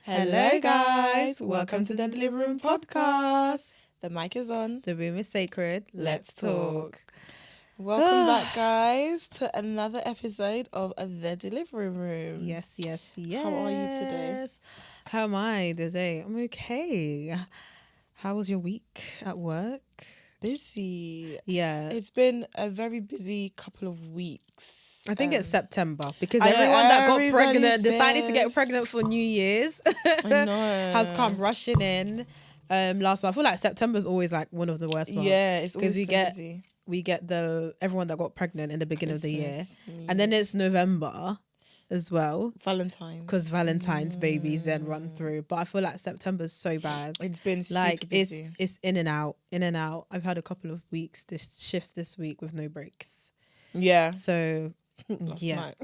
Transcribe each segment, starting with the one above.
Hello, guys. Welcome to the Delivery Room podcast. The mic is on. The room is sacred. Let's talk. Welcome back, guys, to another episode of The Delivery Room. Yes. How are you today? How am I today? I'm okay. How was your week at work? Busy. Yeah. It's been a very busy couple of weeks. I think it's September because I know, everyone that got everybody pregnant decided to get says- pregnant for New Year's I know. has come rushing in. Last month, I feel like September's always like one of the worst months. Yeah, it's always we so get busy. we get everyone that got pregnant in the beginning of the year, Christmas, New and then Year's, it's November as well. Valentine's. Because Valentine's babies then run through, but I feel like September's so bad. It's been Like super busy. it's in and out. I've had a couple of shifts this week with no breaks. Yeah. So Last yeah, night.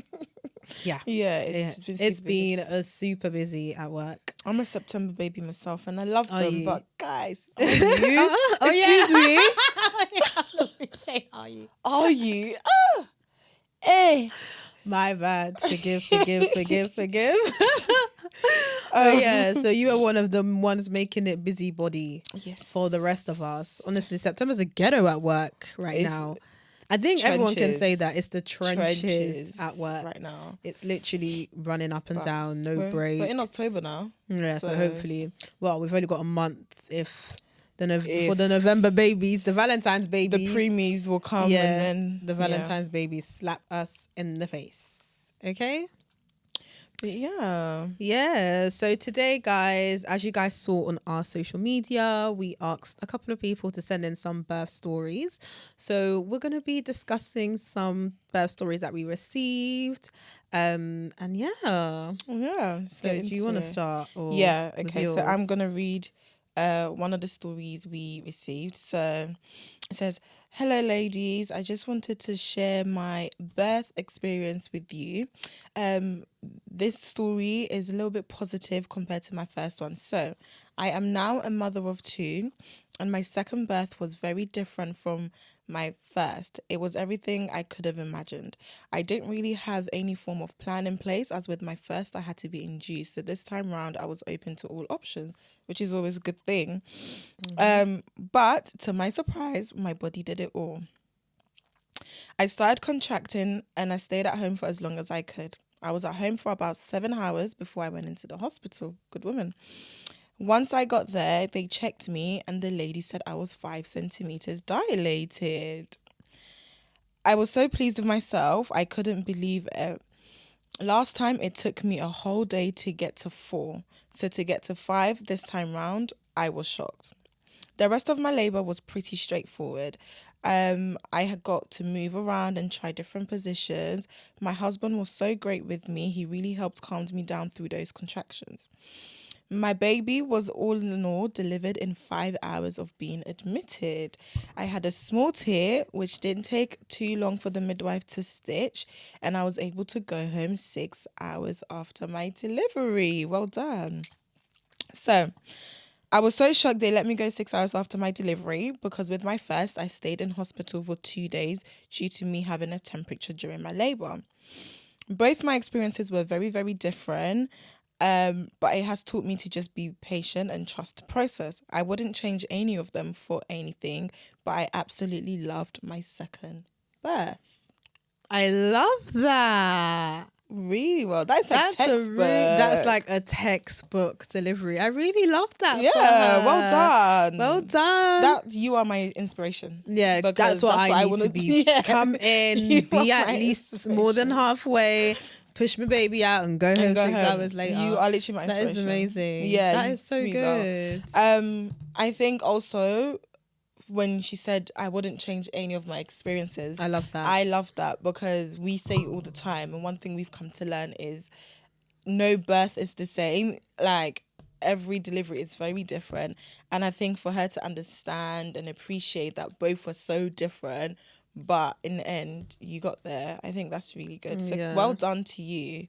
yeah, Yeah, it's been super it's busy. been a super busy at work. I'm a September baby myself, and I love Are them. you? But guys, are you? Oh Excuse me. Say are you? Are you? Oh, hey. My bad. Forgive. Oh yeah, so you are one of the ones making it busybody Yes. for the rest of us. Honestly, September's a ghetto at work right It's now. I think everyone can say trenches. that it's the trenches at work. right now. It's literally running up and But down, no We're break. in October now. Yeah, so so- hopefully, well, we've only got a month if for If the November babies, the Valentine's babies, The preemies will come, yeah, and then the Valentine's babies slap us in the face. Okay. Yeah. Yeah, so today, guys, as you guys saw on our social media, we asked a couple of people to send in some birth stories. So we're going to be discussing some birth stories that we received. And yeah, Yeah. so do you want to start? Or Yeah. with Okay. So I'm yours? gonna read one of the stories we received. So it says, "Hello, ladies. I just wanted to share my birth experience with you. This story is a little bit positive compared to my first one. So I am now a mother of two, and my second birth was very different from my first. It was everything I could have imagined. I didn't really have any form of plan in place, as with my first, I had to be induced. So this time round, I was open to all options, which is always a good thing. But to my surprise, my body did it all. I started contracting and I stayed at home for as long as I could. I was at home for about 7 hours before I went into the hospital. Good woman. Once I got there, they checked me and the lady said I was 5 centimeters dilated. I was so pleased with myself, I couldn't believe it. Last time, it took me a whole day to get to 4. So to get to 5 this time round, I was shocked. The rest of my labor was pretty straightforward. I had got to move around and try different positions. My husband was so great with me. He really helped calm me down through those contractions. My baby was all in all delivered in 5 hours of being admitted. I had a small tear, which didn't take too long for the midwife to stitch, and I was able to go home 6 hours after my delivery. Well done. So, I was so shocked they let me go 6 hours after my delivery because with my first, I stayed in hospital for 2 days due to me having a temperature during my labor. Both my experiences were very, very different. But it has taught me to just be patient and trust the process. I wouldn't change any of them for anything, but I absolutely loved my second birth. I love that. Really well. That's textbook. That's like a textbook delivery. I really love that. for Yeah, her. well done. Well done. That you are my inspiration. Yeah, Because that's what I need wanna to be. Yeah. Come in, You be are at my least more than inspiration. halfway, push my baby out and go home And go 6 home. hours later. You are literally my That inspiration. is amazing. Yeah, that you is so sweet girl. good. I think also when she said I wouldn't change any of my experiences. I love that. I love that because we say it all the time, and one thing we've come to learn is no birth is the same. Like every delivery is very different, and I think for her to understand and appreciate that both were so different, but in the end you got there, I think that's really good. So Yeah. well done to you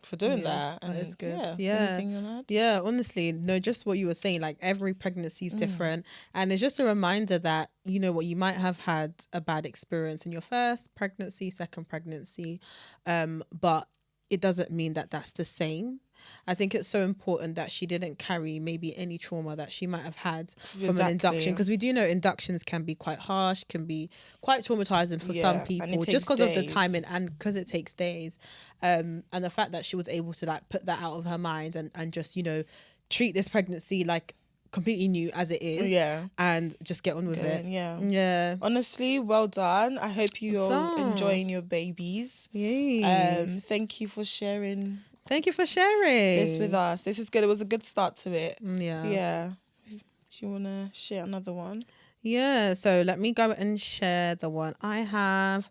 for doing Yeah, that. And that is good. yeah. Yeah. Anything you want to add? Yeah, honestly, no, just what you were saying, like every pregnancy is different. And it's just a reminder that, you know what, you might have had a bad experience in your first pregnancy, second pregnancy, but it doesn't mean that that's the same. I think it's so important that she didn't carry maybe any trauma that she might have had from an Exactly. induction, because we do know inductions can be quite harsh, can be quite traumatizing for some Yeah, and it people, just takes because of the days. timing and because it takes days. And the fact that she was able to like put that out of her mind and just, you know, treat this pregnancy like completely new as it is, Yeah. and just get on with it. Yeah. Yeah. Honestly, well done. I hope you're So, enjoying your babies. yes. Thank you for sharing Thank you for sharing this with us. This is good. It was a good start to it. Yeah. Yeah. Do you want to share another one? Yeah, so let me go and share the one I have.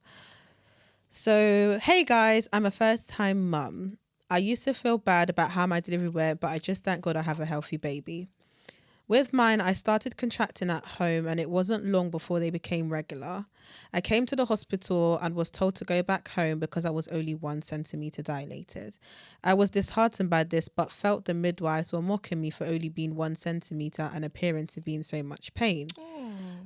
So, hey guys, I'm a first time mum. I used to feel bad about how my delivery went, but I just thank God I have a healthy baby. With mine, I started contracting at home and it wasn't long before they became regular. I came to the hospital and was told to go back home because I was only 1 centimetre dilated. I was disheartened by this, but felt the midwives were mocking me for only being 1 centimetre and appearing to be in so much pain.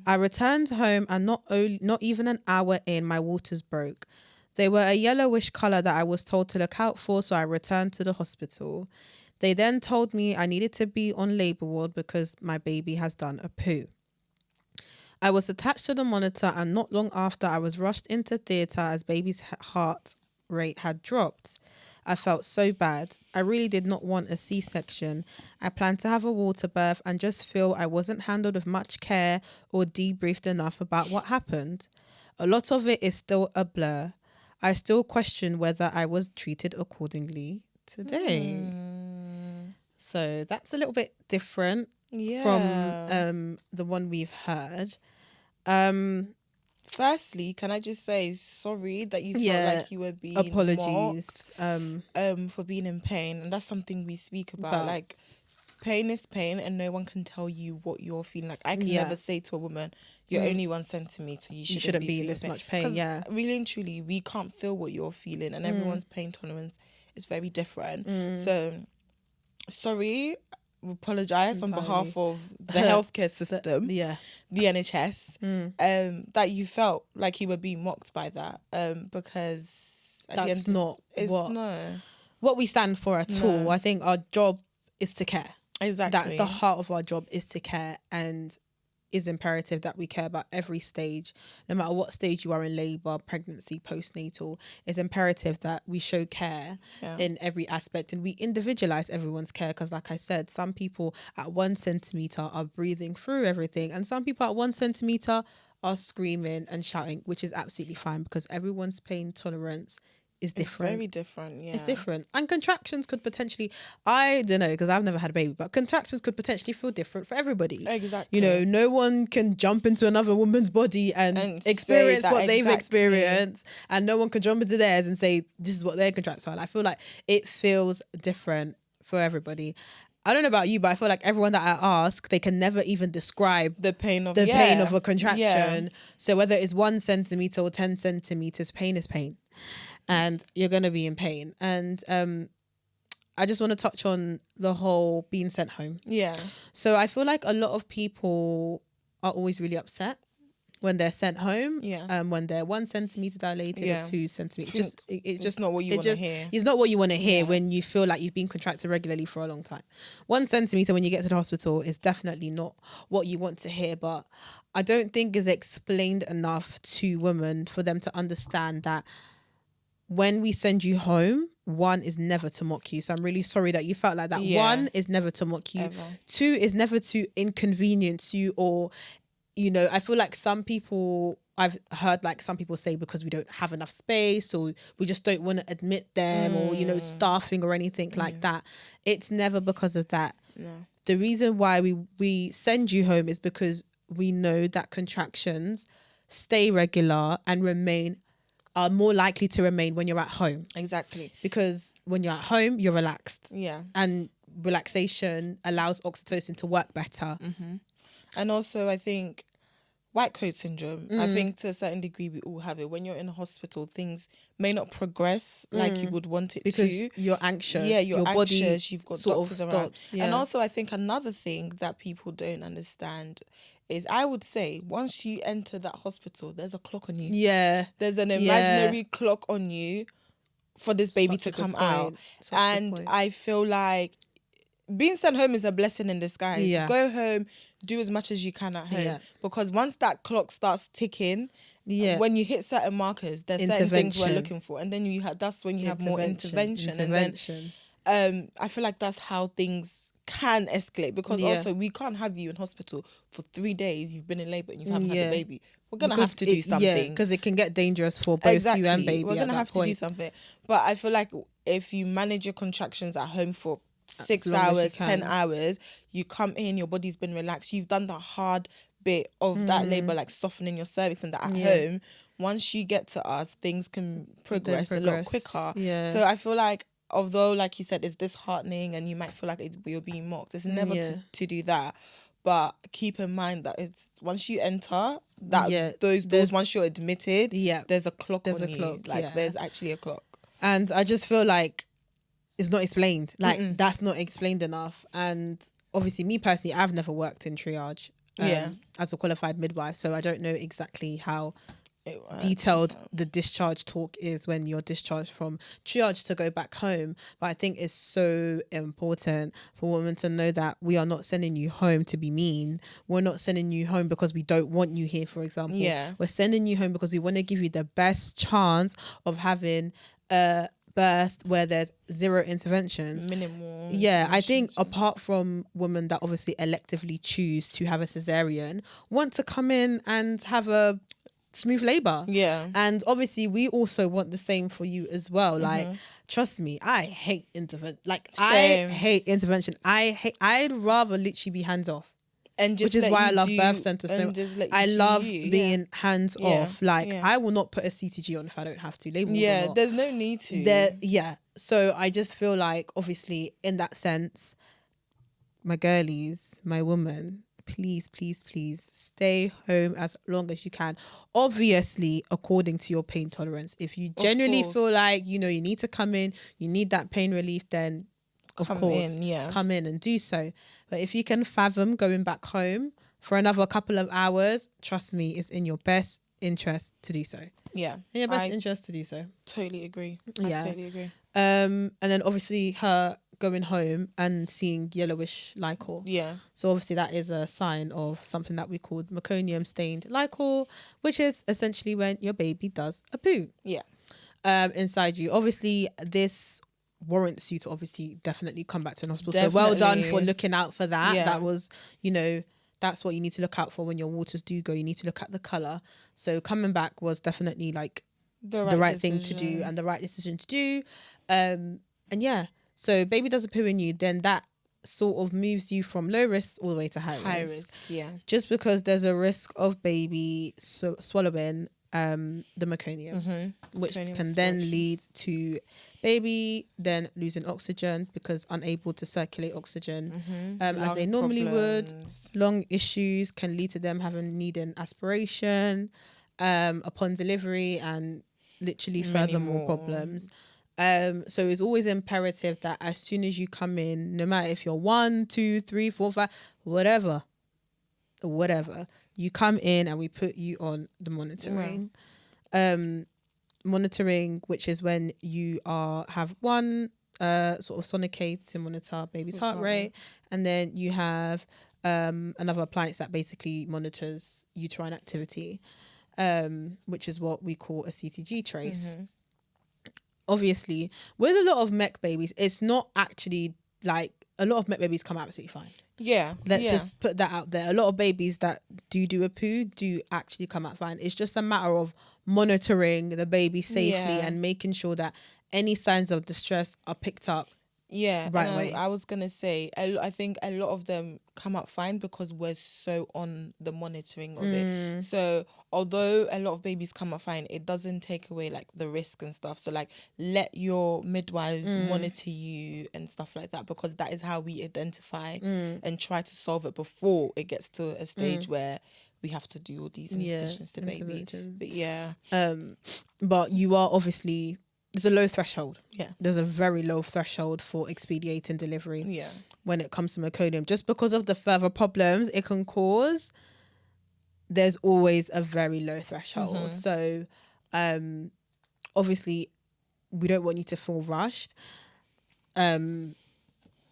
I returned home and not even an hour in, my waters broke. They were a yellowish colour that I was told to look out for, so I returned to the hospital. They then told me I needed to be on labour ward because my baby has done a poo. I was attached to the monitor and not long after I was rushed into theatre as baby's heart rate had dropped. I felt so bad. I really did not want a C-section. I planned to have a water birth and just feel I wasn't handled with much care or debriefed enough about what happened. A lot of it is still a blur. I still question whether I was treated accordingly today. So that's a little bit different from the one we've heard. Firstly, can I just say sorry that you Yeah, felt like you were being apologies. mocked, for being in pain, and that's something we speak about. Like, pain is pain, and no one can tell you what you're feeling. Like, I can never say to a woman, "You're only 1 centimeter. You shouldn't be in this pain." much pain. Yeah, really and truly, we can't feel what you're feeling, and everyone's pain tolerance is very different. So, sorry. We apologize on behalf of the healthcare system, yeah, the NHS, that you felt like you were being mocked by that, because at the that's end not it's what no, what we stand for at all. I think our job is to care. exactly. That's the heart of our job, is to care, and is imperative that we care about every stage, no matter what stage you are in labour, pregnancy, postnatal. It's imperative that we show care in every aspect, and we individualize everyone's care, because like I said, some people at 1 centimetre are breathing through everything, and some people at 1 centimetre are screaming and shouting, which is absolutely fine, because everyone's pain tolerance is different. It's very different, yeah. It's different. And contractions could potentially, I don't know, because I've never had a baby, but contractions could potentially feel different for everybody. Exactly. You know, no one can jump into another woman's body and experience what they've experienced, and no one can jump into theirs and say, this is what their contracts are. I feel like it feels different for everybody. I don't know about you, but I feel like everyone that I ask, they can never even describe the pain of a contraction. Yeah. So whether it's 1 centimetre or 10 centimetres, pain is pain. And you're going to be in pain. And I just want to touch on the whole being sent home. Yeah. So I feel like a lot of people are always really upset when they're sent home. Yeah. When they're 1 centimetre dilated or 2 centimetres. It's just not what you want to hear. It's not what you want to hear when you feel like you've been contracted regularly for a long time. 1 centimetre when you get to the hospital is definitely not what you want to hear, but I don't think is explained enough to women for them to understand that when we send you home, 1 is never to mock you. So I'm really sorry that you felt like that. 1 is never to mock you. Ever. 2 is never to inconvenience you, or, you know, I feel like some people, I've heard like some people say because we don't have enough space, or we just don't want to admit them, or, you know, staffing or anything like that. It's never because of that. No. The reason why we send you home is because we know that contractions stay regular and are more likely to remain when you're at home. Exactly. Because when you're at home, you're relaxed. Yeah. And relaxation allows oxytocin to work better. Mm-hmm. And also, I think white coat syndrome, I think to a certain degree we all have it. When you're in a hospital, things may not progress like you would want it because to. You're anxious. Yeah, you're anxious. Body you've got doctors around. Yeah. And also, I think another thing that people don't understand is, I would say, once you enter that hospital, there's a clock on you. Yeah. There's an imaginary clock on you for this baby Such to a good come out. point. Such a good And point. I feel like being sent home is a blessing in disguise. Yeah. Go home, do as much as you can at home. Yeah. Because once that clock starts ticking, Yeah. when you hit certain markers, there's certain things we're Intervention. looking for. And then that's when you have more intervention. Intervention. And then I feel like that's how things can escalate. Because Yeah. also we can't have you in hospital for 3 days. You've been in labor and you haven't had Yeah. a baby. We're going to Because have to do something. Yeah, because it can get dangerous for both you and baby. We're gonna have to do something. But I feel like if you manage your contractions at home for 6 long as you hours, 10 can. hours, you come in, your body's been relaxed, you've done the hard bit of that labor, like softening your cervix and that at home. Once you get to us, things can progress a lot quicker. Yeah. So I feel like, although like you said, it's disheartening and you might feel like you're being mocked, it's never to do that. But keep in mind that it's once you enter that those doors, once you're admitted, there's a clock on you. Like there's actually a clock. And I just feel like it's not explained. Like that's not explained enough. And obviously, me personally, I've never worked in triage as a qualified midwife, so I don't know exactly how detailed the discharge talk is when you're discharged from triage to go back home. But I think it's so important for women to know that we are not sending you home to be mean. We're not sending you home because we don't want you here, for example. We're sending you home because we want to give you the best chance of having a birth where there's zero interventions. Minimal. I think apart from women that obviously electively choose to have a cesarean, want to come in and have a smooth labor. And obviously we also want the same for you as well. Like, trust me, I hate intervention. Like, Same. I hate intervention. I'd rather literally be hands off. And just which is why I love birth centers so much. I love being hands off. Like, I will not put a CTG on if I don't have to. Label or not. There's no need to. So I just feel like, obviously, in that sense, my girlies, my woman, please stay home as long as you can. Obviously, according to your pain tolerance. If you genuinely feel like, you need to come in, you need that pain relief, then come in and do so. But if you can fathom going back home for another couple of hours, trust me, it's in your best interest to do so. In your best interest to do so. Totally agree. I totally agree. And then obviously her going home and seeing yellowish liquor. So obviously that is a sign of something that we call meconium stained liquor, which is essentially when your baby does a poo. Inside you. Obviously this warrants you to obviously definitely come back to an hospital. So well done for looking out for that. That was, that's what you need to look out for when your waters do go. You need to look at the colour. So coming back was definitely like the right thing to do and the right decision to do. So baby does a poo in you, then that sort of moves you from low risk all the way to high risk. Just because there's a risk of baby swallowing the meconium, which can then lead to baby then losing oxygen because unable to circulate oxygen as they normally would. Lung issues can lead to them needing aspiration upon delivery and literally further more problems. So it's always imperative that as soon as you come in, no matter if you're 1, 2, 3, 4, 5, whatever, you come in and we put you on the monitoring. Monitoring, which is when you have one sort of sonicate to monitor baby's heart rate, and then you have another appliance that basically monitors uterine activity, which is what we call a CTG trace. Obviously, with a lot of mech babies, it's not actually like a lot of mech babies come out absolutely fine. Let's just put that out there. A lot of babies that do a poo do actually come out fine. It's just a matter of monitoring the baby safely and making sure that any signs of distress are picked up right away. I was gonna say, I think a lot of them come out fine because we're so on the monitoring of it. So although a lot of babies come out fine, it doesn't take away like the risk and stuff. So like let your midwives monitor you and stuff like that, because that is how we identify and try to solve it before it gets to a stage where we have to do all these interventions to baby. But but you are obviously, there's a low threshold. There's a very low threshold for expediting delivery when it comes to meconium. Just because of the further problems it can cause, there's always a very low threshold. So obviously we don't want you to feel rushed. And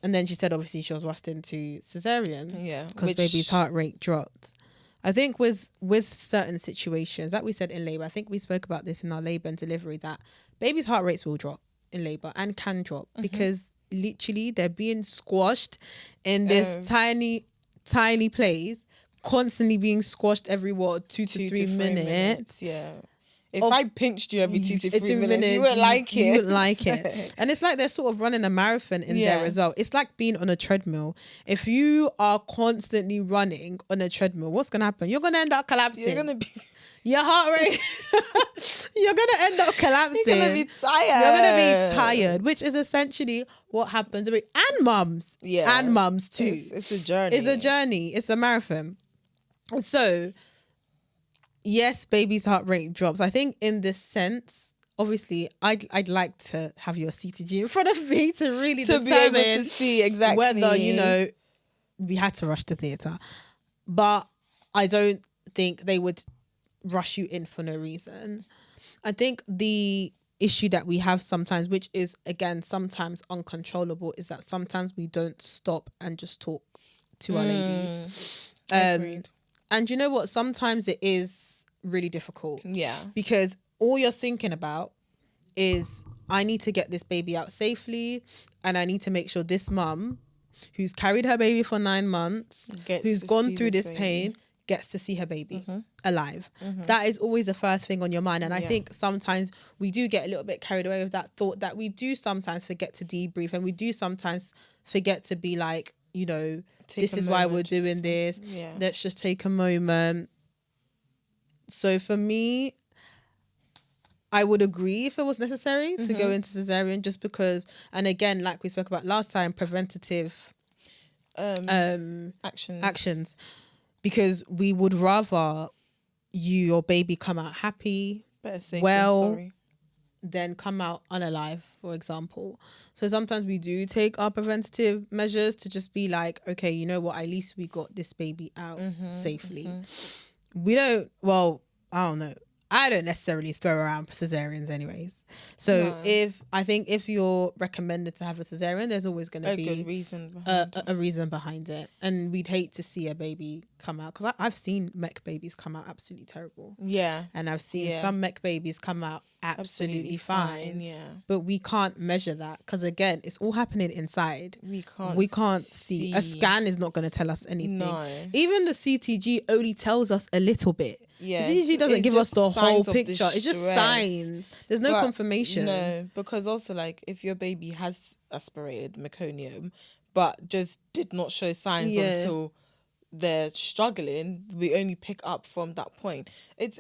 then she said obviously she was rushed into cesarean because baby's heart rate dropped. I think with certain situations, like we said in labour, I think we spoke about this in our labour and delivery, that baby's heart rates will drop in labour and can drop because literally they're being squashed in this tiny place, constantly being squashed every 2 to 3 minutes. Yeah. If I pinched you every 2 to 3 minutes, you wouldn't like it. You wouldn't like it. And it's like they're sort of running a marathon in there as well. It's like being on a treadmill. If you are constantly running on a treadmill, what's going to happen? You're going to end up collapsing. You're going to be... Your heart rate... You're going to end up collapsing. You're going to be tired. You're going to be tired, which is essentially what happens. And mums. Yeah. And mums too. It's a journey. It's a journey. It's a marathon. So... yes, baby's heart rate drops. I think in this sense, obviously, I'd like to have your CTG in front of me to really determine be able to see exactly whether, we had to rush the theatre. But I don't think they would rush you in for no reason. I think the issue that we have sometimes, which is, again, sometimes uncontrollable, is that sometimes we don't stop and just talk to our ladies. Agreed. And you know what? Sometimes it is really difficult. Yeah. Because all you're thinking about is, I need to get this baby out safely, and I need to make sure this mum who's carried her baby for 9 months, who's gone through this pain, gets to see her baby alive. That is always the first thing on your mind. And I think sometimes we do get a little bit carried away with that thought, that we do sometimes forget to debrief, and we do sometimes forget to be like, this is why we're doing this. Let's just take a moment. So for me, I would agree if it was necessary to go into cesarean, just because, and again, like we spoke about last time, preventative actions, because we would rather your baby come out happy, than come out unalive, for example. So sometimes we do take our preventative measures to just be like, okay, you know what, at least we got this baby out safely. We don't, I don't know. I don't necessarily throw around cesareans anyways. So if you're recommended to have a cesarean, there's always going to be good reason a reason behind it. And we'd hate to see a baby come out, because I've seen mech babies come out absolutely terrible. Yeah. And I've seen some mech babies come out absolutely fine. Yeah. But we can't measure that, because again, it's all happening inside. We can't see. A scan is not going to tell us anything. No. Even the CTG only tells us a little bit. Yeah, the CTG doesn't give us the whole picture. It's just signs. There's no confirmation. No, because also, like, if your baby has aspirated meconium but just did not show signs until they're struggling, we only pick up from that point. It's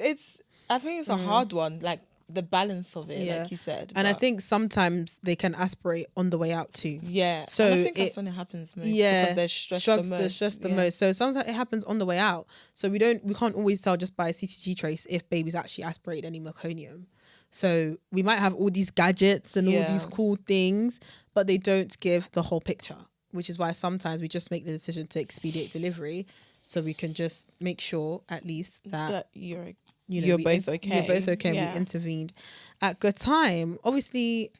I think it's a hard one, like the balance of it, like you said. And I think sometimes they can aspirate on the way out too. Yeah. So and I think that's when it happens most. Yeah. Because they're stressed the most. They're stressed the most. So sometimes it happens on the way out. So we can't always tell just by a CTG trace if baby's actually aspirated any meconium. So we might have all these gadgets and all these cool things, but they don't give the whole picture, which is why sometimes we just make the decision to expedite delivery, so we can just make sure at least that you're both okay. You're both okay. Yeah. We intervened at good time. Obviously,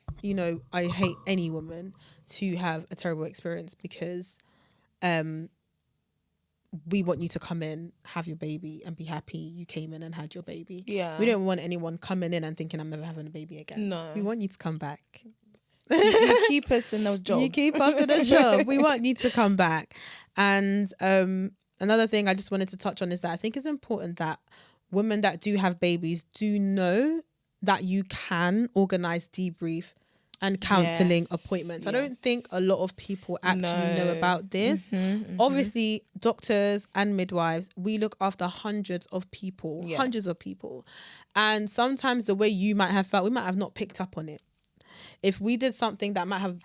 I hate any woman to have a terrible experience, because we want you to come in, have your baby, and be happy you came in and had your baby. Yeah. We don't want anyone coming in and thinking, I'm never having a baby again. No. We want you to come back. You keep us in a job. You keep us in a job. We want you to come back. And another thing I just wanted to touch on is that I think it's important that women that do have babies do know that you can organise debrief and counselling appointments. Yes. I don't think a lot of people actually know about this. Obviously, doctors and midwives, we look after hundreds of people. And sometimes the way you might have felt, we might have not picked up on it. If we did something that might have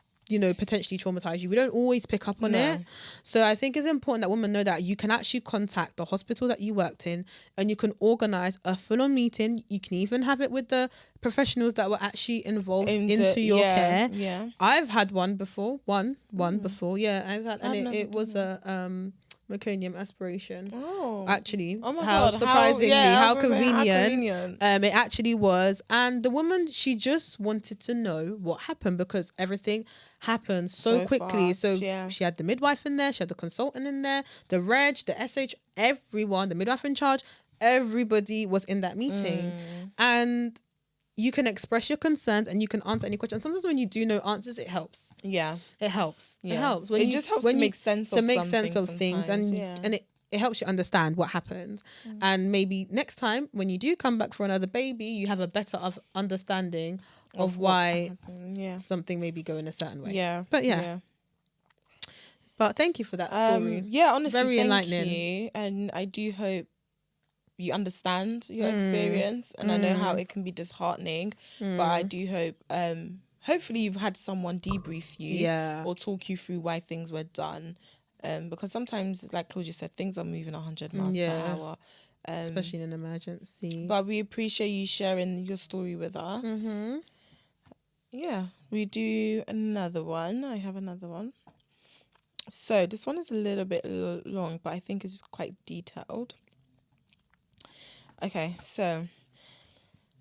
potentially traumatize you, we don't always pick up on it. So I think it's important that women know that you can actually contact the hospital that you worked in, and you can organize a full-on meeting. You can even have it with the professionals that were actually involved into your care. I've had one before. One before. Yeah, I've had, and it was a meconium aspiration. Oh. Actually, Oh my how God. surprisingly, Yeah, I how was gonna say, how convenient. convenient. It actually was. And the woman, she just wanted to know what happened because everything happened so So quickly. fast. So Yeah. she had the midwife in there, she had the consultant in there, the reg, the SH, everyone, the midwife in charge, everybody was in that meeting. And you can express your concerns and you can answer any question. Sometimes when you do know answers, it helps. Yeah. It helps. It Yeah. helps It just helps to make sense to of make sense something of things, sometimes. Yeah. and it helps you understand what happened. And maybe next time when you do come back for another baby, you have a better of understanding of what can why happen. Yeah. something may be going a certain way. Yeah. But yeah. But thank you for that story. Yeah, honestly, Very thank enlightening. you. And I do hope you understand your experience, and I know how it can be disheartening, but I do hope hopefully you've had someone debrief you Yeah. or talk you through why things were done, because sometimes, like Claudia said, things are moving 100 miles per hour, Especially in an emergency. but we appreciate you sharing your story with us. Yeah, we do another one. I have another one. So this one is a little bit long, but I think it's quite detailed. Okay, so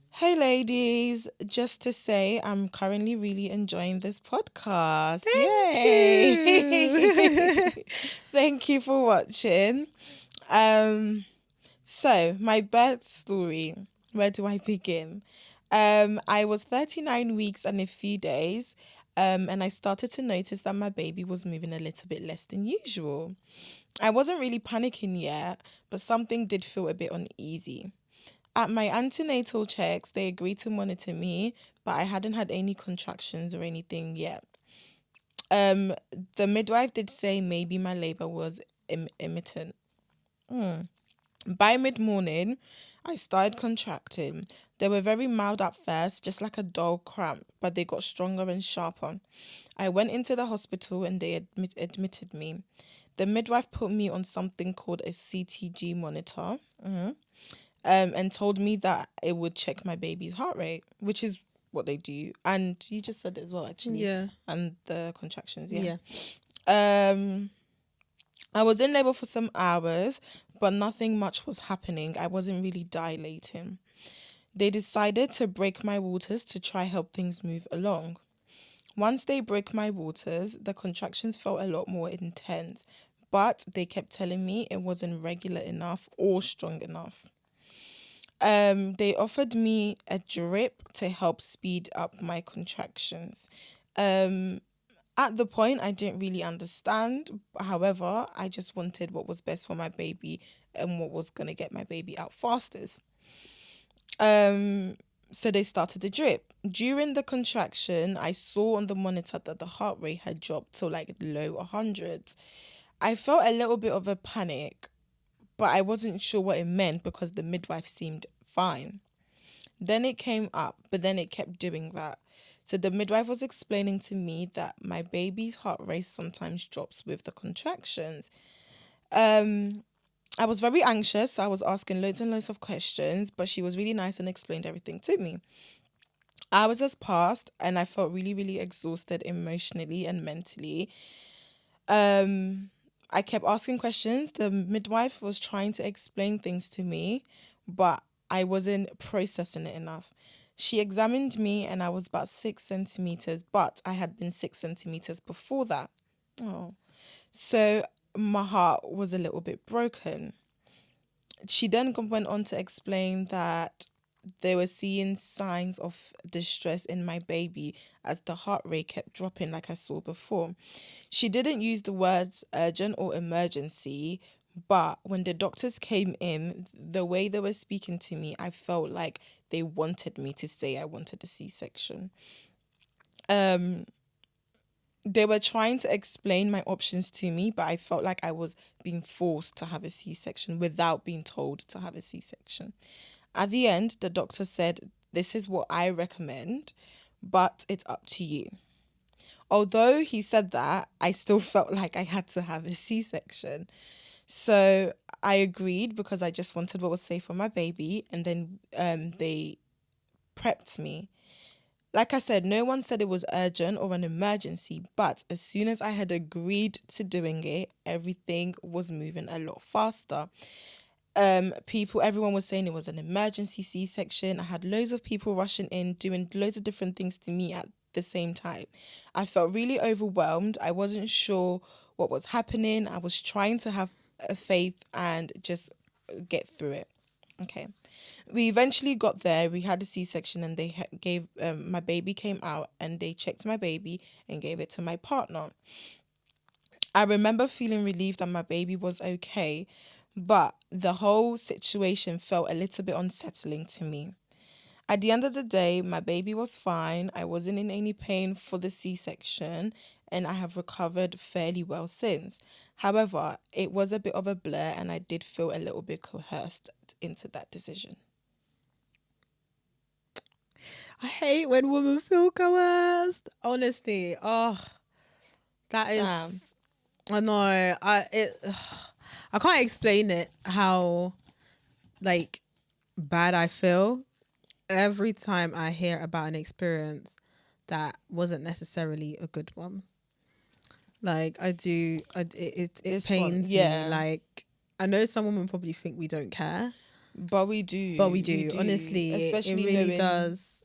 hey ladies, just to say I'm currently really enjoying this podcast. Yay! You. Thank you for watching. So my birth story. Where do I begin? I was 39 weeks and a few days. And I started to notice that my baby was moving a little bit less than usual. I wasn't really panicking yet, but something did feel a bit uneasy. At my antenatal checks, they agreed to monitor me, but I hadn't had any contractions or anything yet. The midwife did say maybe my labor was imminent. By mid-morning, I started contracting. They were very mild at first, just like a dull cramp, but they got stronger and sharper. I went into the hospital and they admitted me. The midwife put me on something called a CTG monitor, and told me that it would check my baby's heart rate, which is what they do. And you just said it as well, actually. Yeah. And the contractions, yeah. Yeah. I was in labor for some hours, but nothing much was happening. I wasn't really dilating. They decided to break my waters to try help things move along. Once they broke my waters, the contractions felt a lot more intense, but they kept telling me it wasn't regular enough or strong enough. They offered me a drip to help speed up my contractions. At the point, I didn't really understand. However, I just wanted what was best for my baby and what was going to get my baby out fastest. So they started the drip. During the contraction, I saw on the monitor that the heart rate had dropped to like low 100s. I felt a little bit of a panic, but I wasn't sure what it meant because the midwife seemed fine. Then it came up, but then it kept doing that. So the midwife was explaining to me that my baby's heart rate sometimes drops with the contractions. I was very anxious. So I was asking loads and loads of questions, but she was really nice and explained everything to me. Hours has passed and I felt really, really exhausted emotionally and mentally. I kept asking questions. The midwife was trying to explain things to me, but I wasn't processing it enough. She examined me and I was about 6 centimeters, but I had been 6 centimeters before that. Oh. So my heart was a little bit broken. She then went on to explain that they were seeing signs of distress in my baby as the heart rate kept dropping, like I saw before. She didn't use the words urgent or emergency, but when the doctors came in, the way they were speaking to me, I felt like they wanted me to say I wanted a C-section. They were trying to explain my options to me, but I felt like I was being forced to have a C-section without being told to have a C-section. At the end, the doctor said, "This is what I recommend, but it's up to you." Although he said that, I still felt like I had to have a C-section. So I agreed because I just wanted what was safe for my baby, and then they prepped me. Like I said, no one said it was urgent or an emergency, but as soon as I had agreed to doing it, everything was moving a lot faster. Everyone was saying it was an emergency C-section. I had loads of people rushing in, doing loads of different things to me at the same time. I felt really overwhelmed. I wasn't sure what was happening. I was trying to have a faith and just get through it. Okay. We eventually got there. We had a C-section, and they gave my baby came out, and they checked my baby and gave it to my partner. I remember feeling relieved that my baby was okay, but the whole situation felt a little bit unsettling to me. At the end of the day, my baby was fine. I wasn't in any pain for the C-section, and I have recovered fairly well since. However, it was a bit of a blur, and I did feel a little bit coerced into that decision. I hate when women feel coerced. Honestly, that is. Um, I know. I can't explain it how like bad I feel every time I hear about an experience that wasn't necessarily a good one. Like I do, it this pains one, me. yeah, Like I know some women probably think we don't care, but we do. but we do. Honestly, it Especially really knowing does.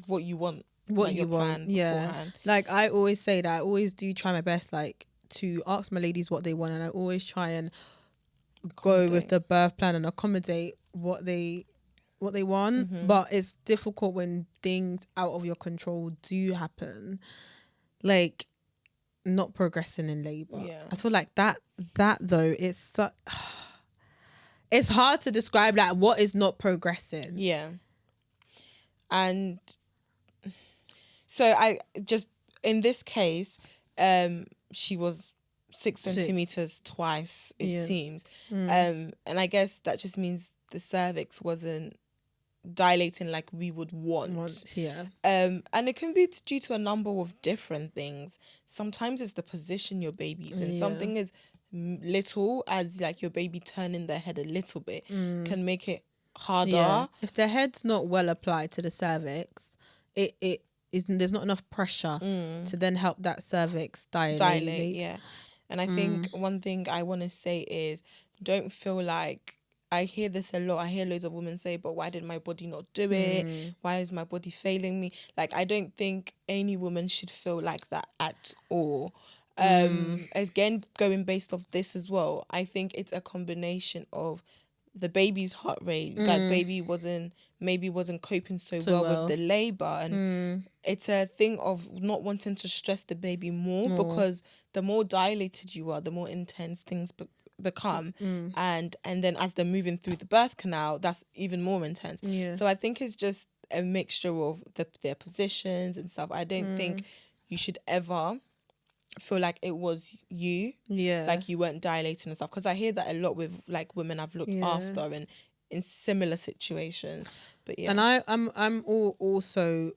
what you want, What like you your want, plan yeah. beforehand. Like I always say that I always do try my best, like to ask my ladies what they want, and I always try and go with the birth plan and accommodate what they want. Mm-hmm. But it's difficult when things out of your control do happen, like not progressing in labor. Yeah. I feel like that though it's hard to describe like what is not progressing. Yeah. And so I just, in this case, she was 6 centimeters twice, it seems. And I guess that just means the cervix wasn't dilating like we would want. Yeah. And it can be due to a number of different things. Sometimes it's the position your baby's in. Something as little as like your baby turning their head a little bit can make it harder. Yeah. If the head's not well applied to the cervix, it is, there's not enough pressure to then help that cervix dilate. Yeah. And I think one thing I want to say is, don't feel like, I hear this a lot. I hear loads of women say, but why did my body not do it? Why is my body failing me? Like, I don't think any woman should feel like that at all. Again, going based off this as well, I think it's a combination of the baby's heart rate. Like, baby wasn't coping so well with the labor, and it's a thing of not wanting to stress the baby more, because the more dilated you are, the more intense things become, and then as they're moving through the birth canal, that's even more intense. So I think it's just a mixture of their positions and stuff. I don't think you should ever feel like it was you, like you weren't dilating and stuff, because I hear that a lot with like women I've looked after and in similar situations. But yeah, and I'm also,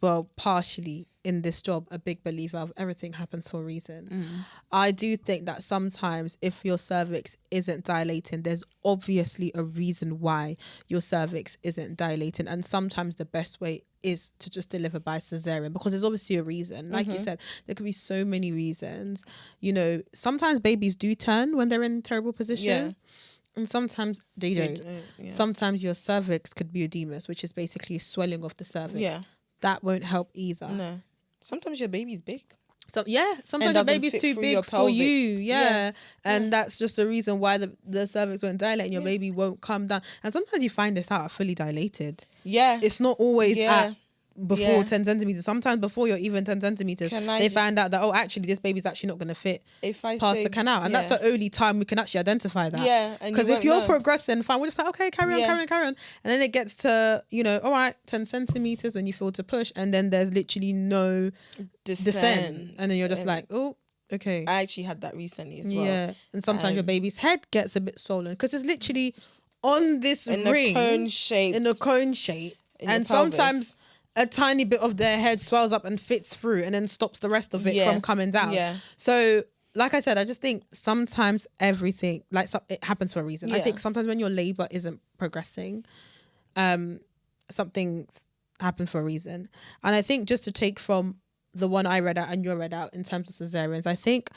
well, partially in this job, a big believer of everything happens for a reason. I do think that sometimes if your cervix isn't dilating, there's obviously a reason why your cervix isn't dilating, and sometimes the best way is to just deliver by cesarean, because there's obviously a reason. Like you said, there could be so many reasons. You know, sometimes babies do turn when they're in terrible positions. And sometimes they don't. Sometimes your cervix could be edematous, which is basically swelling of the cervix. That won't help either. No. Sometimes your baby's big. So sometimes your baby's too big for you. And that's just the reason why the cervix won't dilate and your baby won't come down. And sometimes you find this out fully dilated. It's not always at before 10 centimeters. Sometimes before you're even 10 centimeters, they find out that, actually this baby's actually not going to fit past the canal. And that's the only time we can actually identify that. Because if you're progressing, fine, we're just like, okay, carry on. And then it gets to, all right, 10 centimeters when you feel to push, and then there's literally no descent. And then you're just like, oh, okay. I actually had that recently as well. Yeah. And sometimes your baby's head gets a bit swollen because it's literally on this ring. In a cone shape. And sometimes a tiny bit of their head swells up and fits through and then stops the rest of it from coming down. So, like I said, I just think sometimes everything, it happens for a reason. I think sometimes when your labor isn't progressing, something's happens for a reason. And I think just to take from the one I read out and you read out in terms of cesareans, I think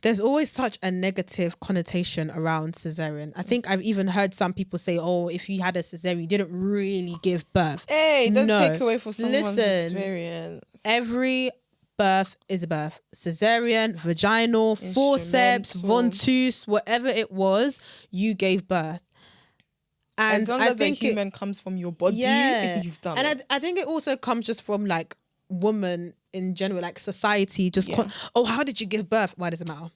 there's always such a negative connotation around cesarean. I think I've even heard some people say, oh, if you had a cesarean, you didn't really give birth. Hey, don't No. take away from someone's experience. Every birth is a birth. Cesarean, vaginal, forceps, ventouse, whatever it was, you gave birth. And as long as a human comes from your body, you've done it. And I think it also comes just from like women in general, like society, just how did you give birth? Why does it matter?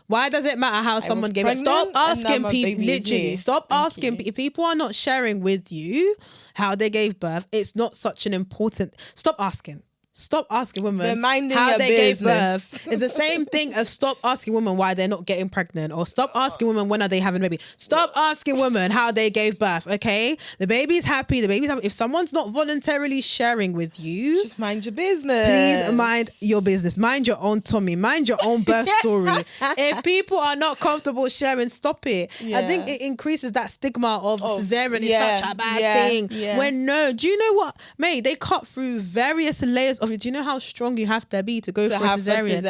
Why does it matter how someone gave it? Stop asking people. Literally, stop asking. If people are not sharing with you how they gave birth, it's not such an important. Stop asking. Stop asking women how they gave birth. It's the same thing as stop asking women why they're not getting pregnant, or stop asking women when are they having a baby. Stop asking women how they gave birth, okay? The baby's happy. If someone's not voluntarily sharing with you, just mind your business. Please mind your business. Mind your own tummy. Mind your own birth story. If people are not comfortable sharing, stop it. I think it increases that stigma of cesarean is such a bad thing. When no, do you know what? Mate, they cut through various layers of it. Do you know how strong you have to be to go for a cesarean?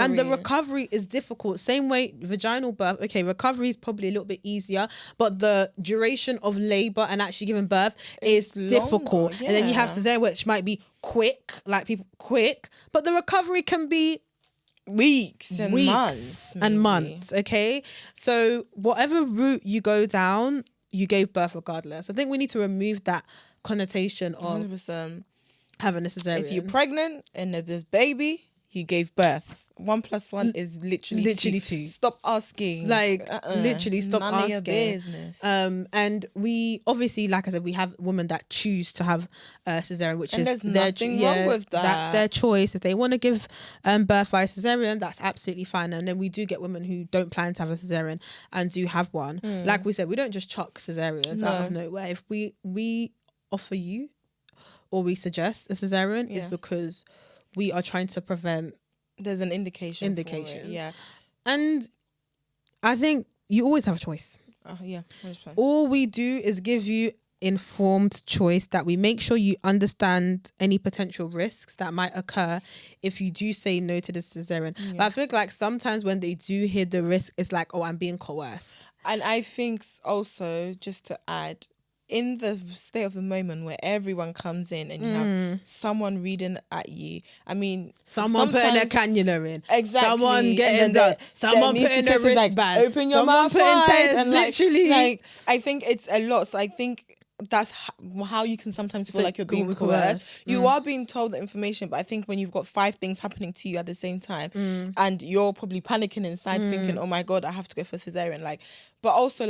And the recovery is difficult. Same way vaginal birth. Okay, recovery is probably a little bit easier, but the duration of labor and actually giving birth is difficult. And then you have cesarean, which might be quick, but the recovery can be weeks and months. Okay, so whatever route you go down, you gave birth regardless. I think we need to remove that connotation of 100%. Having a cesarean. If you're pregnant and if there's baby, you gave birth. 1 + 1 is literally two. Stop asking. Literally stop None asking. of your business. And we obviously, like I said, we have women that choose to have cesarean, which and is there's nothing wrong with that. That's their choice. If they want to give birth by cesarean, that's absolutely fine. And then we do get women who don't plan to have a cesarean and do have one. Like we said, we don't just chuck cesareans out of nowhere. If we offer you or we suggest a cesarean, is because we are trying to prevent. There's an indication for it, and I think you always have a choice. 100%. All we do is give you informed choice, that we make sure you understand any potential risks that might occur if you do say no to the cesarean. But I feel like sometimes when they do hear the risk, it's like, oh, I'm being coerced. And I think also, just to add, in the state of the moment where everyone comes in and you have someone reading at you, I mean, someone putting a cannula in, exactly, someone getting the someone putting a wristband, open your mouth wide, and literally, like I think it's a lot. So I think that's how you can sometimes feel like you're being coerced. You are being told the information, but I think when you've got 5 things happening to you at the same time, and you're probably panicking inside, thinking, "Oh my God, I have to go for cesarean." But also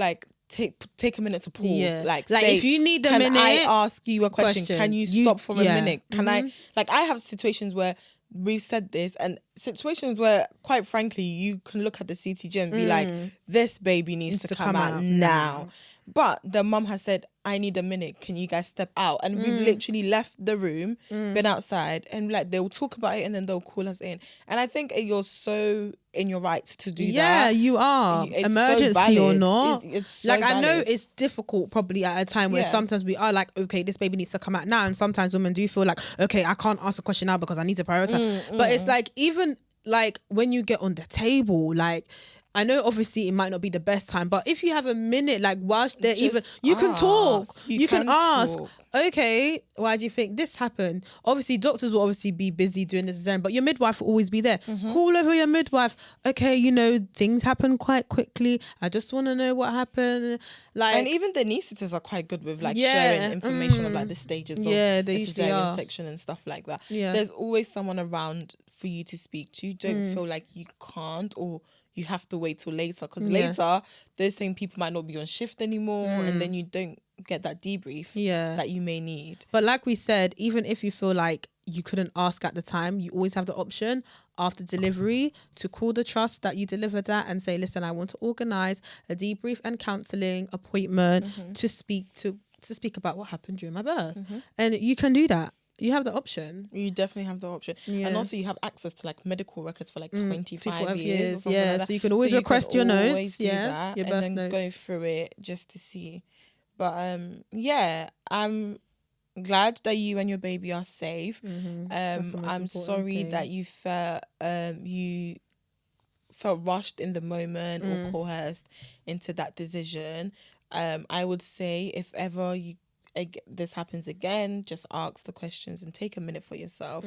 take a minute to pause. Like say, if you need a minute, can I ask you a question? Can you stop for a minute? Can I? Like, I have situations where we've said this, and situations where, quite frankly, you can look at the CTG and be like, this baby needs to come out now. But the mum has said, I need a minute. Can you guys step out? And we've literally left the room, been outside, and like they'll talk about it and then they'll call us in. And I think you're so in your rights to do that. Yeah, you are. It's emergency so or not. It's so like, valid. I know it's difficult probably at a time where sometimes we are like, okay, this baby needs to come out now. And sometimes women do feel like, okay, I can't ask a question now because I need to prioritize. But it's like, even like when you get on the table, like, I know obviously it might not be the best time, but if you have a minute, like whilst they're even, you can talk. You can ask, okay, why do you think this happened? Obviously, doctors will obviously be busy doing this, but your midwife will always be there. Call over your midwife. Okay, you know, things happen quite quickly. I just want to know what happened. Like, and even the anaesthetists are quite good with like sharing information of like the stages of the cesarean section and stuff like that. There's always someone around for you to speak to. Don't feel like you can't or you have to wait till later, because later those same people might not be on shift anymore, and then you don't get that debrief that you may need. But like we said, even if you feel like you couldn't ask at the time, you always have the option after delivery to call the trust that you delivered at and say, listen, I want to organise a debrief and counselling appointment to speak about what happened during my birth. And you can do that. You have the option. You definitely have the option. And also you have access to like medical records for like 25 years or something like that. So you can always request your notes. Do that, your and birth then notes. go through it just to see But yeah, I'm glad that you and your baby are safe. That's the most I'm important sorry thing. that you felt rushed in the moment or coerced into that decision. I would say if ever this happens again, just ask the questions and take a minute for yourself.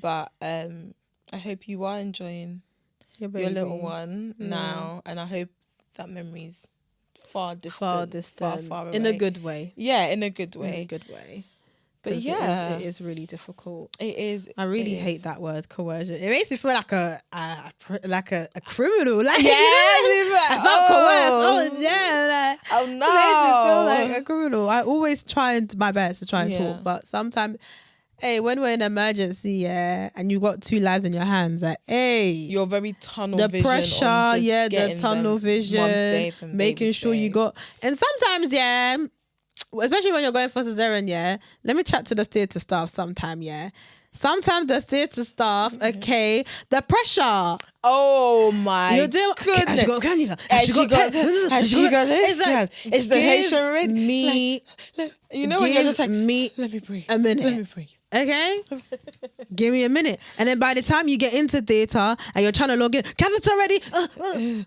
But I hope you are enjoying your little baby. one now, and I hope that memory's far Far distant, distant. far away. In a good way. Yeah, in a good In way. a good way. But 'Cause yeah, it is really difficult. it is. I really it hate is. that word, coercion. It makes me feel like a criminal. Like, Yeah, it's not coerced. Oh yeah, like, Oh it makes me feel no. like a criminal. I always try my best to try and Yeah. talk, but sometimes, hey, when we're in emergency, yeah, and you got two lives in your hands, like, hey, You're very tunnel the vision pressure, on just the getting tunnel them mum vision, safe and making baby sure you safe. got, and sometimes, yeah, especially when you're going for cesarean, yeah, let me chat to the theatre staff sometime, yeah. Sometimes the theatre staff, okay, the pressure. Oh my You're doing goodness. Has she got candida? Has she got this? It's like, It's the Haitian rig. me, You know when you're just like, me let me breathe. a minute. Let me breathe. Okay, give me a minute, and then by the time you get into theatre and you're trying to log in, catheter ready. Can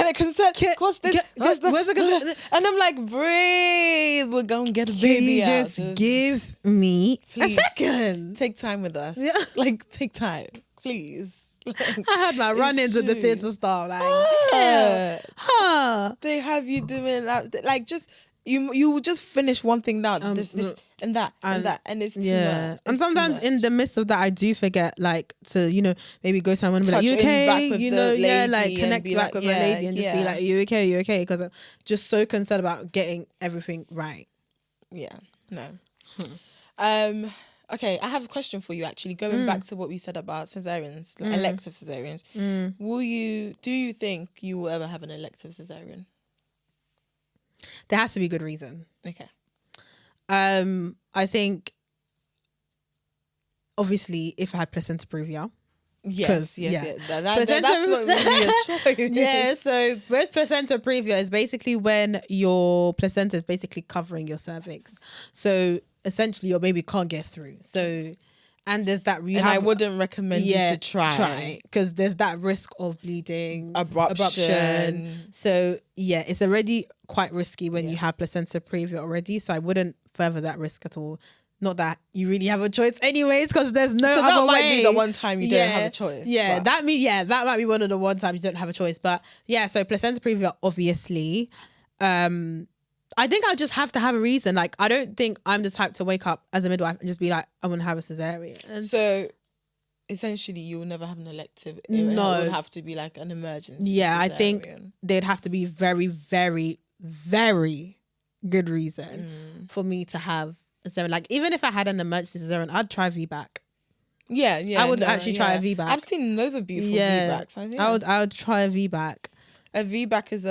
it consent? What's this? What's where's the consent? And I'm like, breathe. We're gonna get a Can baby you out. just give me Please. a second? Take time with us. Yeah. Like, take time, please. I had my run-ins with the true. theatre staff. Like, Ah. damn, huh? They have you doing that, like just you will just finish one thing now, this and that and that, and it's too much. And It's too sometimes much. in the midst of that, I do forget, like, to, you know, maybe go to someone and be like, Touch you in back okay? with You the know, yeah, lady like and connect be back like, with yeah, a lady and just be yeah. like, you okay? You okay? Because I'm just so concerned about getting everything right. Yeah, no. Okay, I have a question for you actually. Going back to what we said about cesareans, like elective cesareans. Do you think you will ever have an elective cesarean? There has to be a good reason. Okay. I think, obviously, if I had placenta previa. Yes. yeah. That's not really a choice. Yeah, so breast placenta previa is basically when your placenta is basically covering your cervix. So essentially your baby can't get through. So, and there's that I wouldn't recommend you to try because there's that risk of bleeding, abruption. So yeah, it's already quite risky when you have placenta previa already. So I wouldn't further that risk at all. Not that you really have a choice anyways, because there's no So other that might way. be the one time you don't have a choice. Yeah, but- that might be one of the one times you don't have a choice. But yeah, so placenta previa, obviously. I think I'll just have to have a reason. Like, I don't think I'm the type to wake up as a midwife and just be like, I'm gonna have a cesarean. So essentially you will never have an elective. It No. would have to be like an emergency. Yeah, I think cesarean. there'd have to be very, very, very good reason for me to have a cesarean. Like, even if I had an emergency cesarean, I'd try VBAC. Yeah. I would actually try a VBAC. I've seen loads of beautiful Yeah, VBACs. I would try a VBAC. A VBAC is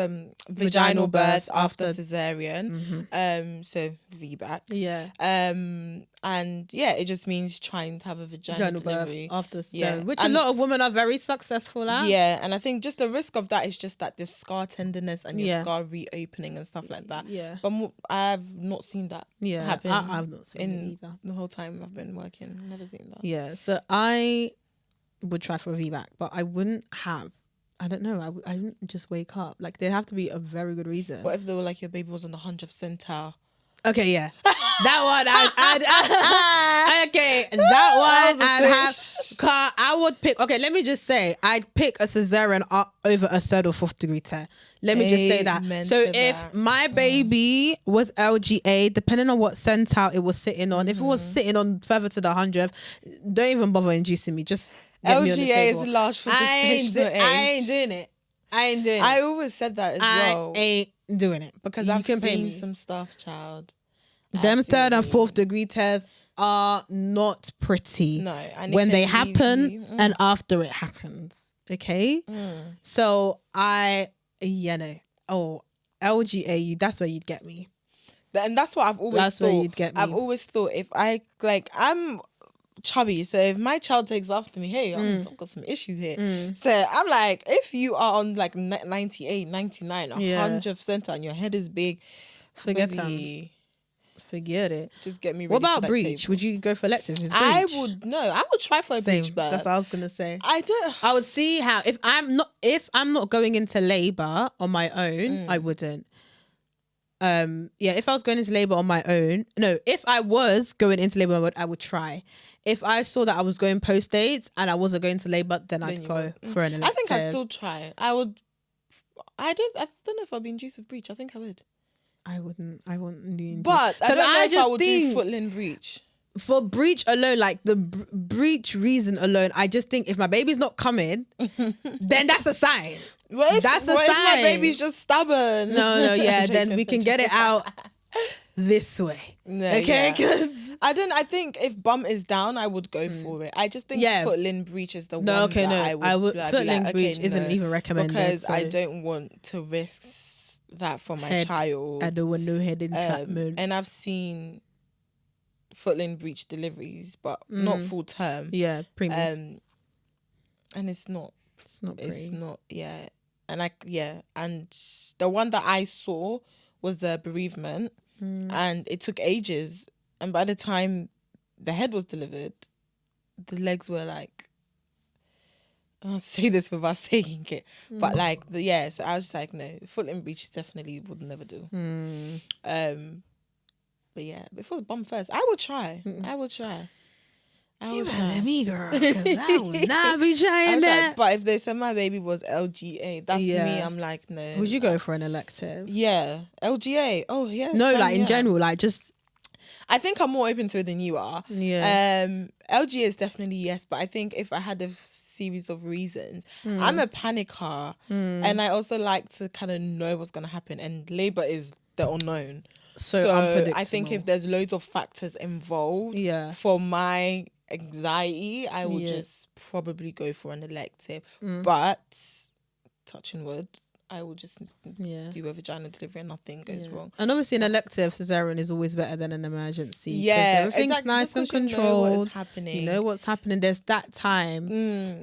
vaginal birth after cesarean. So VBAC. Yeah. And yeah, it just means trying to have a vaginal delivery. birth after cesarean, Yeah. which And- a lot of women are very successful at. Yeah, and I think just the risk of that is just that there's scar tenderness and your Yeah. scar reopening and stuff like that. Yeah. But I've not seen that happen. I've not seen it in either. the whole time I've been working. Never seen that. Yeah, so I would try for a VBAC, but I wouldn't have. I don't know. I wouldn't just wake up. Like, there'd have to be a very good reason. What if they were like your baby was on the 100th centile? Okay, yeah, that one. Okay, that one. I would pick. Okay, let me just say, I'd pick a cesarean over a 3rd or 4th degree tear. Let me just say that. Amen So to if that. my baby was LGA, depending on what centile it was sitting on, if it was sitting on further to the 100th, don't even bother inducing me. Just get me on the LGA is table. large for gestational age. I ain't doing it. I always said that as well. I ain't doing it Because you I've can pay seen me. some stuff, child. Them I've 3rd and seen- 4th degree tears are not pretty. No, and it when they can leave happen you- and after it happens. Okay, so LGA, that's where you'd get me. And that's what I've always That's thought. where you'd get me. I've always thought if I'm chubby, so if my child takes after me, hey, I've got some issues here. So I'm like, if you are on like 98, 99, 100% and your head is big, Forget maybe Forget it. just get me ready What for about that breach? table. Would you go for elective? Is I breach? would try for a Same. breach, but That's what I was gonna say. I don't. I would see how if I'm not going into labor on my own, I wouldn't. If I was going into labor on my own, no, if I was going into labor, I would try. If I saw that I was going post dates and I wasn't going to labor, then I'd you go would. for an elective. I think I'd still try. I would. I don't know if I'd be induced with breach. I think I would. I wouldn't do. But I don't know if I would do think footling breach. for breach alone, like the breach reason alone, I just think if my baby's not coming, then that's a sign. What if That's a what if my sign. baby's just stubborn? No, yeah, I'm then joking, we I'm can get it joking. out this way. No, Okay, yeah. because I think if bum is down, I would go for it. I just think footling breach is the one that I would be footling like, breach okay, isn't no, even recommended because so I don't want to risk that for my child. I don't want no head entrapment. And I've seen footling breach deliveries, but not full term. Yeah, previous. And it's not. It's not pretty. It's not. Yeah, and and the one that I saw was the bereavement, and it took ages. And by the time the head was delivered, the legs were like. I'll say this without saying it, but like so I was just like, no, footling breach definitely would never do. But yeah, before the bum first, I would try. I would try. Me, girl, because I would not be trying that. But if they said my baby was LGA, that's me. I'm like, no. Would you go for an elective? Yeah, LGA. Oh yeah. No, like in general, like just. I think I'm more open to it than you are. Yeah. LGA is definitely yes, but I think if I had a series of reasons, I'm a panicker, and I also like to kind of know what's gonna happen. And labor is the unknown. So I think if there's loads of factors involved, for my anxiety, I would just probably go for an elective. But touching wood, I will just do a vaginal delivery and nothing goes wrong. And obviously an elective cesarean is always better than an emergency. Yeah, everything's exactly. nice and controlled. You know what is happening. You know what's happening. There's that time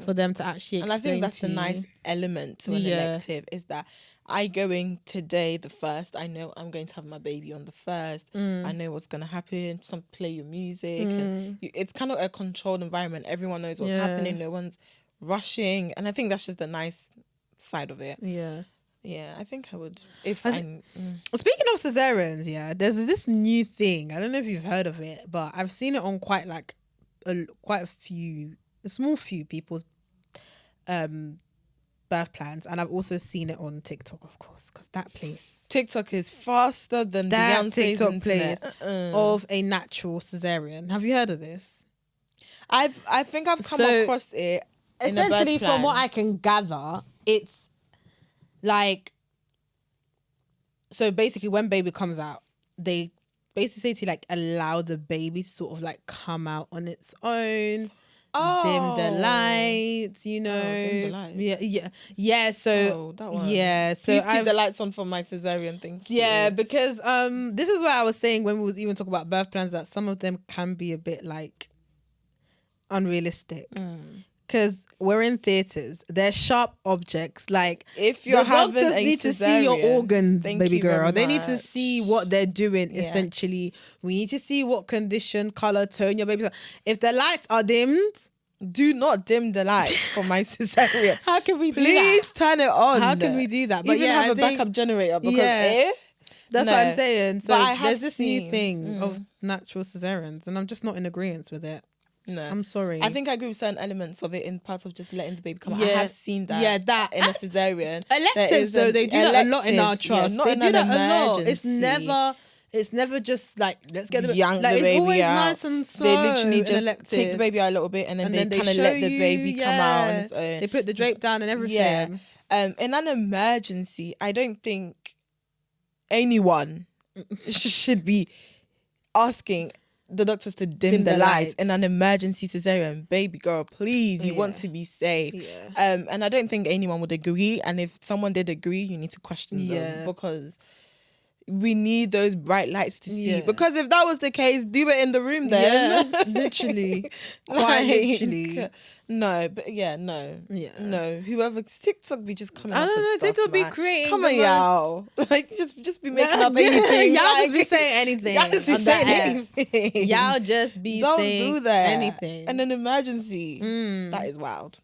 for them to actually explain. And I think that's the nice element to an elective is that I go in today, the 1st. I know I'm going to have my baby on the 1st. I know what's going to happen. Play your music. And it's kind of a controlled environment. Everyone knows what's happening. No one's rushing. And I think that's just the nice side of it. Yeah, I think I would. Speaking of cesareans, there's this new thing. I don't know if you've heard of it, but I've seen it on quite a small few people's birth plans, and I've also seen it on TikTok, of course, because that place. TikTok is faster than that Beyonce's TikTok internet. place of a natural cesarean. Have you heard of this? I think I've come across it. Essentially, from what I can gather, it's like, so basically when baby comes out, they basically say to like allow the baby to sort of like come out on its own. Dim the lights, you know. Dim the lights. Yeah. So that one. Yeah. So please keep the lights on for my cesarean thing. Yeah, because this is what I was saying when we was even talking about birth plans, that some of them can be a bit like unrealistic. Because we're in theatres, they're sharp objects. Like, if you're having doctors a need to cesarean, see your organs, baby girl. They need to much. see what they're doing. Essentially, we need to see what condition, color, tone your baby's. If the lights are dimmed, do not dim the lights for my cesarean. How can we do that? Please turn it on. How can we do that? But even have a backup generator because that's what I'm saying. So there's this seen, new thing of natural cesareans, and I'm just not in agreement with it. No, I'm sorry. I think I agree with certain elements of it in part of just letting the baby come out. I have seen that. Yeah, that in a cesarean. Electives though, they do that a lot in our trust. Yeah, not they in do that a lot. emergency. It's never just like let's get the yank like, the baby it's always out. Nice and slow. They literally just take the baby out a little bit and then they kind of let the baby come out on its own. They put the drape down and everything. Yeah. In an emergency, I don't think anyone should be asking the doctors to dim the lights in an emergency cesarean. Baby girl, please, you want to be safe. And I don't think anyone would agree. And if someone did agree, you need to question them because we need those bright lights to see. Yeah. Because if that was the case, do it in the room then. Yeah, literally. Quite literally. No, but yeah, no. Yeah. No. Whoever TikTok be just coming I up don't with know, stuff, TikTok be man. creating Come the on, most- y'all. Like just be making up anything. Y'all like, just be saying anything. Y'all just be on that saying app. anything. Y'all just be Don't saying do that. anything. And an emergency. Mm. That is wild.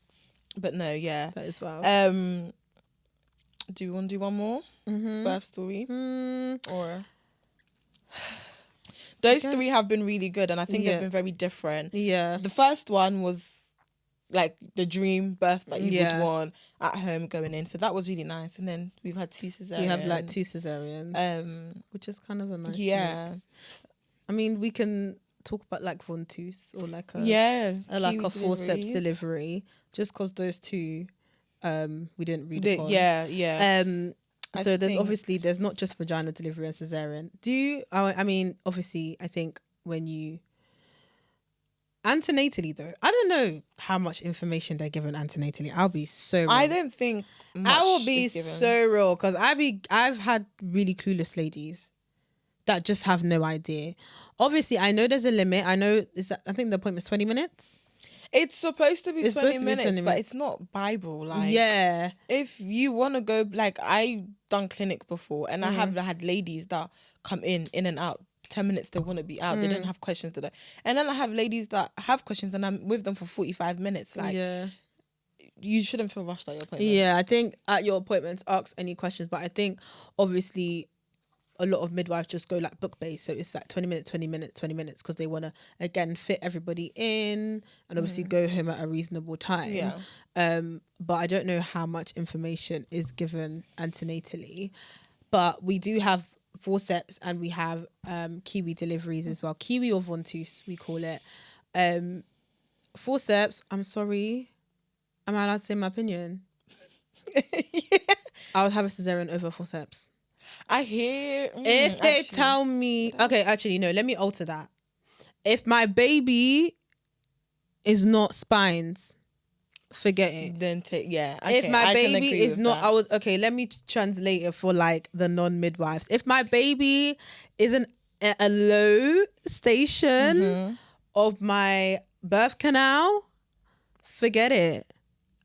But no, yeah. That is wild. Do you want to do one more birth story? Or those three have been really good, and I think they've been very different. Yeah. The first one was like the dream birth that you would want at home going in, so that was really nice. And then we've had 2 cesareans. We have like 2 cesareans, which is kind of a nice mix. I mean, we can talk about like ventouse or like a forceps delivery, just because those two we didn't read upon. So there's not just vaginal delivery and cesarean. I mean, obviously, I think when you antenatally though, I don't know how much information they're given antenatally. I'll be so real. I don't think much I will be is given. so real because I've had really clueless ladies that just have no idea. Obviously, I know there's a limit. I think the appointment's 20 minutes. It's supposed to be 20 minutes, but it's not Bible. Like, if you want to go, like, I done clinic before, and I have had ladies that come in and out. 10 minutes they want to be out. They don't have questions today. And then I have ladies that have questions, and I'm with them for 45 minutes. Like, you shouldn't feel rushed at your appointment. Yeah, I think at your appointments, ask any questions. But I think obviously a lot of midwives just go like book based, so it's like 20 minutes because they want to again fit everybody in and obviously go home at a reasonable time. But I don't know how much information is given antenatally, but we do have forceps and we have kiwi deliveries as well. Kiwi or ventouse we call it. Forceps, I'm sorry, am I allowed to say my opinion? I would have a cesarean over forceps. I hear. If they tell me, okay, actually, no, let me alter that. If my baby is not spines, forget it. Then okay, if my baby is not, that. Let me translate it for like the non-midwives. If my baby isn't at a low station of my birth canal, forget it.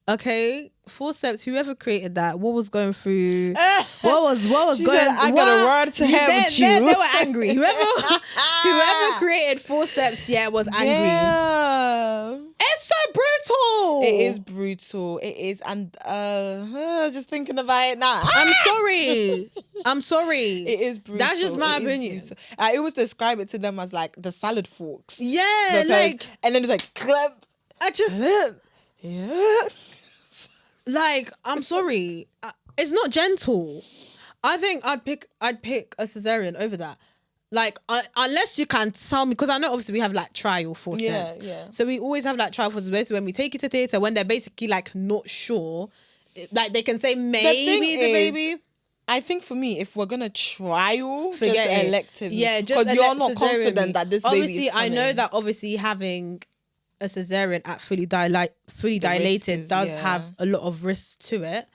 Okay, forceps. Whoever created that, what was going through? What was she going? Said, I got a word to have with you. They were angry. Whoever created forceps, was angry. Damn. It's so brutal. It is brutal. It is, and just thinking about it now. I'm sorry. It is brutal. That's just my opinion. I always describe it to them as like the salad forks. Yeah, like, and then it's like clamp. I just. Yeah. Like, I'm sorry. It's not gentle. I think I'd pick a cesarean over that. Like, unless you can tell me, because I know obviously we have like trial forceps. Yeah. So we always have like trial forceps when we take you to theatre, when they're basically like not sure. Like they can say maybe the baby. I think for me, if we're gonna trial, forget just it. elective. Yeah, just because you're not confident that this baby obviously is coming. I know that obviously having a cesarean at fully dilated does have a lot of risks to it,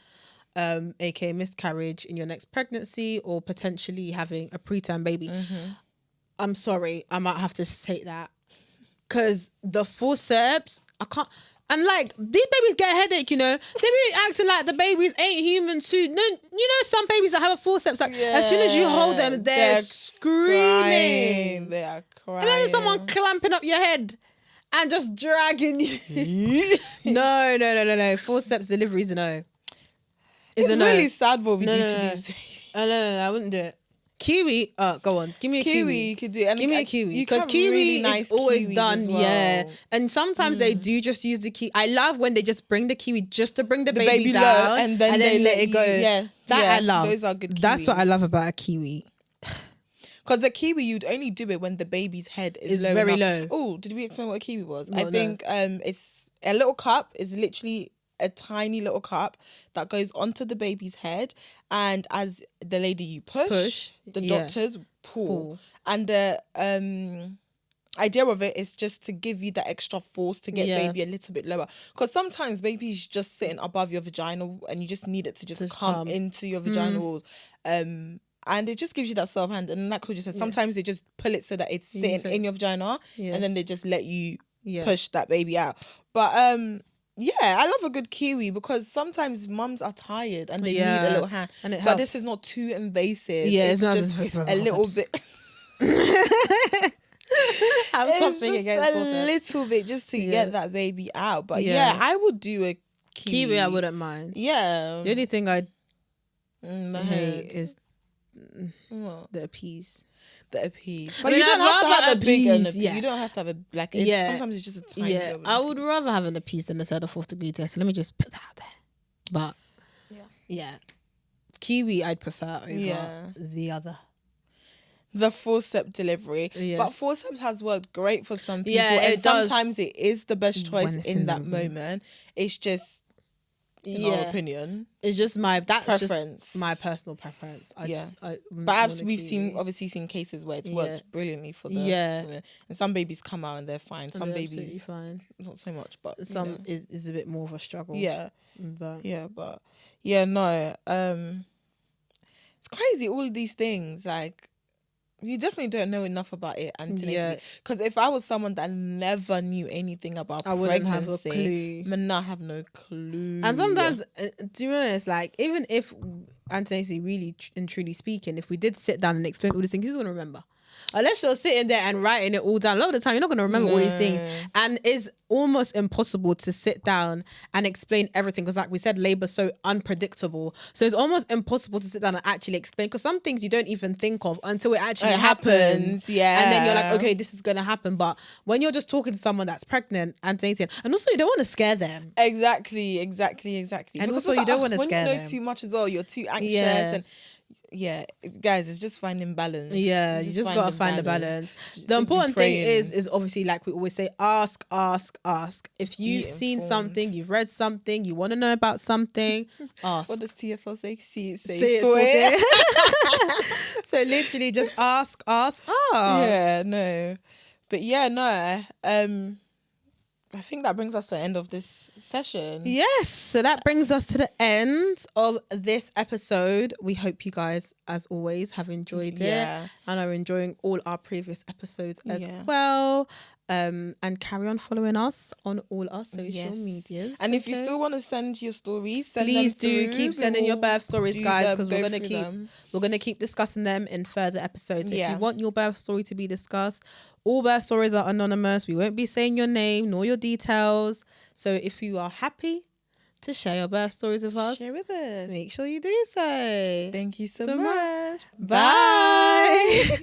aka miscarriage in your next pregnancy or potentially having a preterm baby. I'm sorry, I might have to take that because the forceps, I can't. And like these babies get a headache, you know. They be acting like the babies ain't human too. No, you know some babies that have a forceps, like as soon as you hold them, they're screaming. They are crying. Imagine someone clamping up your head and just dragging you. No. Forceps deliveries, no. It's really sad what we do to these. No, I wouldn't do it. Kiwi, go on. Give me a kiwi. You could do it. Give me a kiwi. Because kiwi really nice is always done, And sometimes they do just use the kiwi. I love when they just bring the kiwi just to bring the baby down. Low, and then they let it go. That I love. Those are good kiwis. That's what I love about a kiwi. Because the kiwi, you'd only do it when the baby's head is low very enough. low. Oh, did we explain what a kiwi was? No, I think it's a little cup. Is literally a tiny little cup that goes onto the baby's head, and as the lady you push the doctors pull. And the idea of it is just to give you the extra force to get baby a little bit lower, because sometimes baby's just sitting above your vagina and you just need it to just come into your vaginal And it just gives you that self-hand. And like Claudia said, sometimes they just pull it so that it's sitting in your vagina. Yeah. And then they just let you push that baby out. But yeah, I love a good kiwi because sometimes mums are tired and they need a little hand. And it but helps. this is not too invasive. Yeah, it's not just as invasive as a little bit. Have It's something just against a forceps. little bit just to get that baby out. But Yeah. I would do a kiwi. I wouldn't mind. Yeah. The only thing I My hate head. is What? the appease. The appease. I But mean, you don't I'd have to rather have a big appease, appease. yeah. You don't have to have a like. Sometimes it's just a tiny. Yeah, I would rather have an appease than a third or fourth degree test. Let me just put that out there. But yeah, kiwi I'd prefer over the other. The forceps delivery. Yeah. But forceps has worked great for some people. Yeah, and it does. sometimes it is the best choice When it's in in that the moment. It's just in our opinion. It's just my preference. just my personal preference. But we've obviously seen cases where it's worked brilliantly for the women. And some babies come out and they're fine. Some babies fine. Not so much, but some is a bit more of a struggle. Yeah. But no. It's crazy, all of these things, like you definitely don't know enough about it antenatally. Because if I was someone that never knew anything about pregnancy, wouldn't have a clue. I not have no clue. And sometimes, to be honest, like even if antenatally, really and truly speaking, if we did sit down and explain all these things, who's gonna remember? Unless you're sitting there and writing it all down, a lot of the time you're not going to remember all these things, and it's almost impossible to sit down and explain everything because, like we said, labor's so unpredictable. So it's almost impossible to sit down and actually explain because some things you don't even think of until it actually happens. Yeah, and then you're like, okay, this is going to happen. But when you're just talking to someone that's pregnant and thinking, and also you don't want to scare them. Exactly. And because also you don't want to scare them. When you know too much as well, you're too anxious and. Yeah, guys, it's just finding balance. Yeah, you just gotta find the balance. The important thing is obviously, like we always say, ask. If you've seen something, you've read something, you want to know about something, ask. What does TFL say? See it, say it, saw it. So literally just ask. Yeah, no. But yeah, no. I think that brings us to the end of this session. Yes, so that brings us to the end of this episode. We hope you guys, as always, have enjoyed it and are enjoying all our previous episodes as well. And carry on following us on all our social medias. And if you still want to send your stories, please do keep sending your birth stories, guys, because we're gonna keep discussing them in further episodes. If you want your birth story to be discussed, all birth stories are anonymous. We won't be saying your name nor your details. So if you are happy to share your birth stories with us, share with us. Make sure you do so. Thank you so much. Bye.